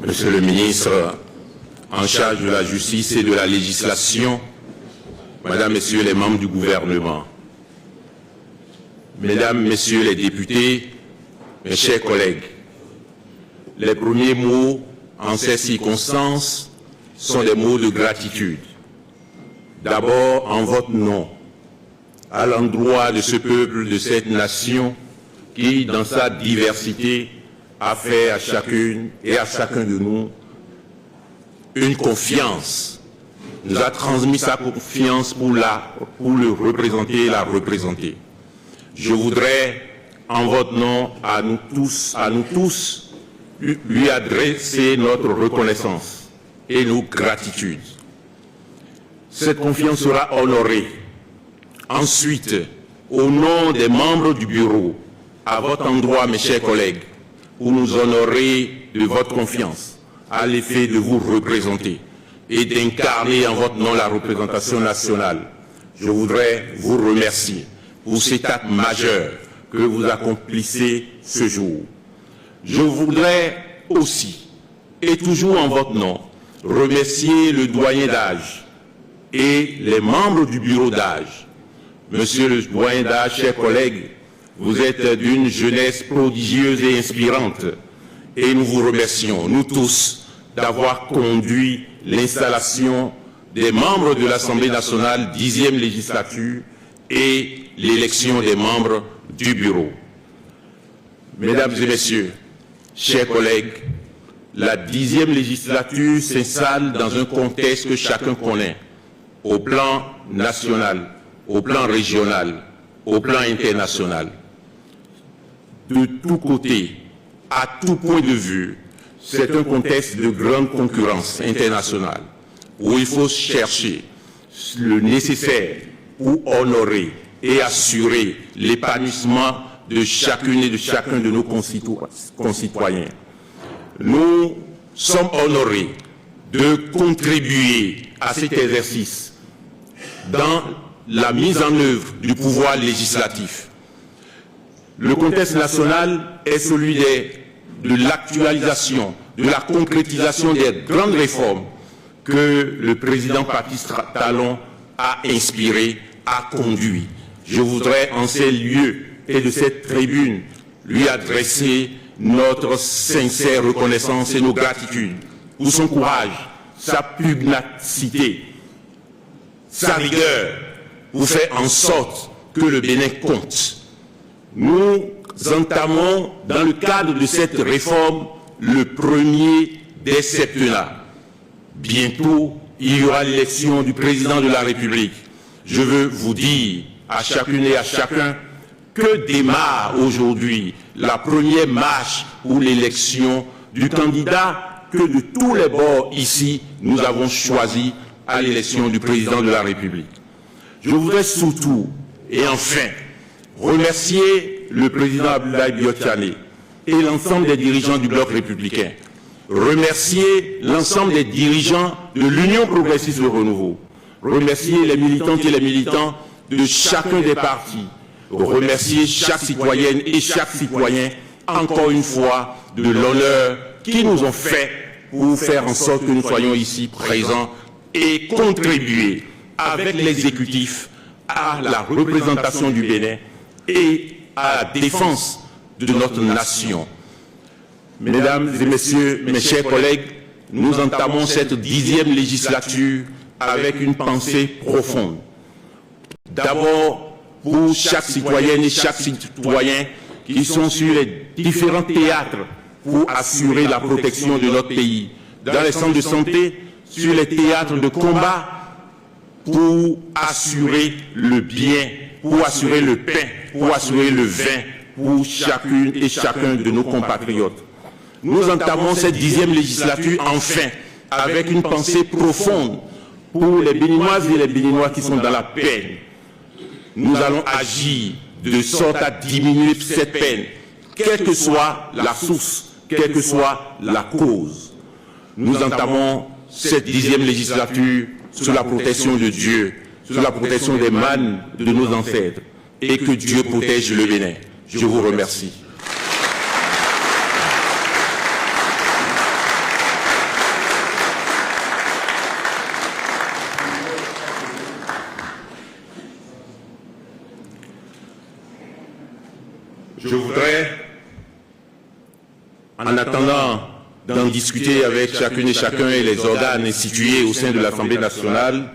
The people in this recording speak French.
Monsieur le ministre en charge de la justice et de la législation, Mesdames, Messieurs les membres du gouvernement, Mesdames, Messieurs les députés, mes chers collègues, les premiers mots en ces circonstances sont des mots de gratitude. D'abord en votre nom, à l'endroit de ce peuple, de cette nation qui, dans sa diversité, a fait à chacune et à chacun de nous une confiance, nous a transmis sa confiance pour le représenter et la représenter. Je voudrais, en votre nom, à nous tous, lui adresser notre reconnaissance et nos gratitudes. Cette confiance sera honorée. Ensuite, au nom des membres du bureau, à votre endroit, mes chers collègues, pour nous honorer de votre confiance, à l'effet de vous représenter et d'incarner en votre nom la représentation nationale, je voudrais vous remercier pour cet acte majeur que vous accomplissez ce jour. Je voudrais aussi, et toujours en votre nom, remercier le doyen d'âge et les membres du bureau d'âge. Monsieur le doyen d'âge, chers collègues, vous êtes d'une jeunesse prodigieuse et inspirante et nous vous remercions, nous tous, d'avoir conduit l'installation des membres de l'Assemblée nationale 10e législature et l'élection des membres du bureau. Mesdames et messieurs, chers collègues, la 10e législature s'installe dans un contexte que chacun connaît, au plan national, au plan régional, au plan international. De tous côtés, à tout point de vue, c'est un contexte de grande concurrence internationale où il faut chercher le nécessaire pour honorer et assurer l'épanouissement de chacune et de chacun de nos concitoyens. Nous sommes honorés de contribuer à cet exercice dans la mise en œuvre du pouvoir législatif. Le contexte national est celui de l'actualisation, de la concrétisation des grandes réformes que le président Patrice Talon a inspiré, a conduit. Je voudrais en ces lieux et de cette tribune lui adresser notre sincère reconnaissance et nos gratitudes pour son courage, sa pugnacité, sa rigueur pour faire en sorte que le Bénin compte. Nous entamons dans le cadre de cette réforme le premier des septennats. Bientôt, il y aura l'élection du président de la République. Je veux vous dire à chacune et à chacun que démarre aujourd'hui la première marche pour l'élection du candidat que de tous les bords ici nous avons choisi à l'élection du président de la République. Je voudrais surtout et enfin remercier le président Abdoulaye Biotchane et l'ensemble des dirigeants du bloc républicain. Remercier l'ensemble des dirigeants de l'Union progressiste de renouveau. Remercier les militantes et les militants de chacun des partis. Remercier chaque citoyenne et chaque citoyen, encore une fois, de l'honneur qu'ils nous ont fait pour faire en sorte que nous soyons ici présents et contribuer avec l'exécutif à la représentation du Bénin et à la défense de notre nation. Mesdames et messieurs, mes chers collègues, nous entamons cette 10e législature avec une pensée profonde. D'abord, pour chaque citoyenne et chaque citoyen qui sont sur les différents théâtres pour assurer la protection de notre pays, dans les centres de santé, sur les théâtres de combat, pour assurer le bien, pour assurer le pain, pour assurer le vin, pour chacune et chacun de nos compatriotes. Nous entamons cette 10e législature enfin avec une pensée profonde pour les Béninoises et les Béninois qui sont dans la peine. Nous allons agir de sorte à diminuer cette peine, quelle que soit la source, quelle que soit la cause. Nous entamons cette 10e législature sous la protection de Dieu, sous la protection des mânes de nos ancêtres, et que Dieu protège le Bénin. Je vous remercie. Je voudrais, en attendant d'en discuter avec chacune et chacun et les organes institués au sein de l'Assemblée nationale,